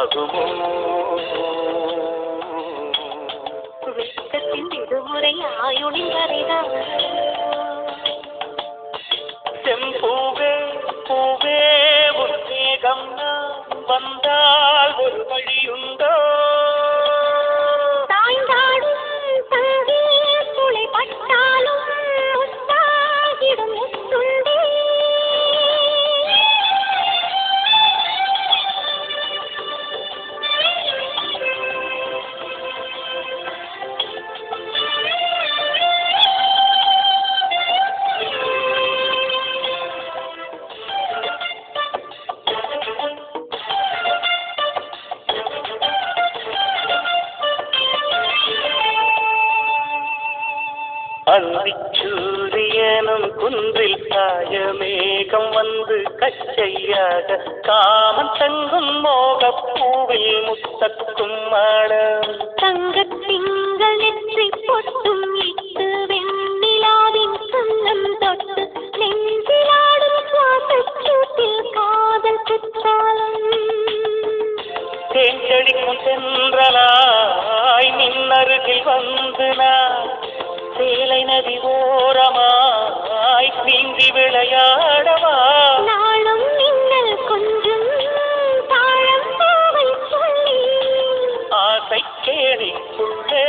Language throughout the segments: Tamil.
ஆகுமோ? வெட்கத்தின் விடுமுறை ஆயுளின் வரைதான். செம்பூவே பூவே உன் மேகம் நான் வந்தால் ஒரு வழியுண்டோ? தாய்ந்தாடும் சங்கில் துளை பட்டாலும் முத்தாகிடும் முத்துண்டே. அந்திச்சூரியனும் குன்றில் சாய மேகம் வந்து கச்சையாக காமன் தங்கும் மோகப்பூவில் முத்தக்கும் மாடம். தங்கத் திங்கள் நெற்றி பொட்டும் இட்டு வெண்ணிலாவின் கண்ணம் தொட்டு நெஞ்சிலாடும் சுவாசச் சூட்டில் காதல் குற்றாலம். தேஞ்சடிக்கும் சென்றலாய் நின்னருகில் வந்து நான் சேலை நதி ஓரமாய் நீந்தி விளையாடவா? நாளும் மின்னல் கொஞ்சம் தாழம் பாவை சொல்லி ஆசை கேணிக்குள்ளே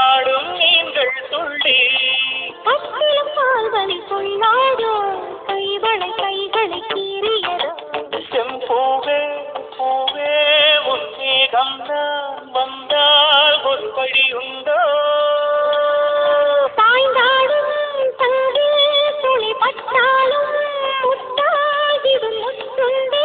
ஆடும் நீங்கள் துள்ளி பத்திலும் பால்வனை கொள்ளாதோ கைவளை கைகளை கீறியதோ. செம்பூவே பூவே உன் மேகம் நான் வந்தால் ஒரு வழியுண்டோ? தாய்ந்தாடும் சங்கில் துளை பட்டாலும் முத்தாகிடும் முத்துண்டே.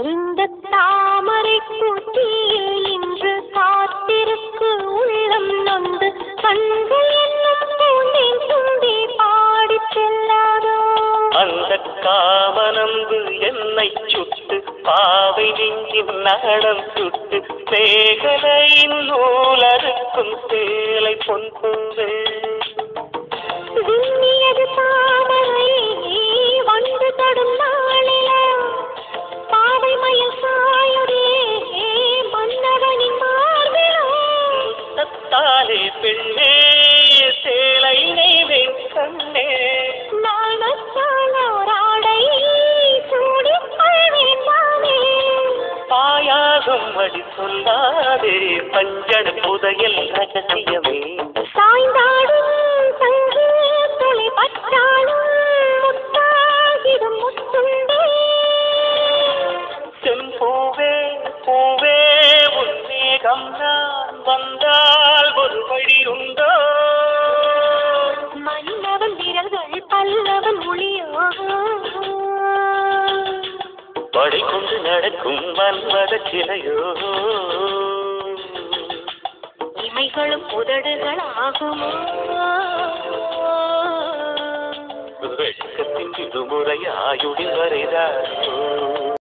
இந்த தாமரை பூத்தியில் இன்று காத்திருக்கு உள்ளம் நொந்து கண்கள் என்னும் பூண்டேன் தும்பி பாடி செல்லாதோ. அந்த காமனம்பு என்னை சுட்டு பாவை நெஞ்சின் நடம் சுட்டு மேகலையின் நூலறுக்கும் சேலை பொன்பூவே. விண்ணியது தாமரை வந்து தொடும் நாளிலா பாவை மயில் சாயுதே மன்னவனின் மார்பிலோ. தத்தாலே பெண்ணே சேலை நெய்வேன் கண்ணே. நான் வச்சாலோராடை சூடிக் கொள்வேன் வானே. பாயாகும் அடி சொல்லாதே பஞ்சட புதையல் ரகசியமே. சாய்ந்தாடும் சங்கில் துளை பட்டாலும் முத்தாகிடும் முத்துண்டே. செம்பூவே பூவே உன் மேகம் நான் வந்தால் ஒரு வழியுண்டோ? மன்னவன் விரல்கள் பல்லவன் மொழியோ. படை கொண்டு நடக்கும் மன்மத சிலையோ? இமைகளும் உதடுகள் ஆகுமோ? வெட்கத்தின் விடுமுறை ஆயுளின் வரைதாரோ?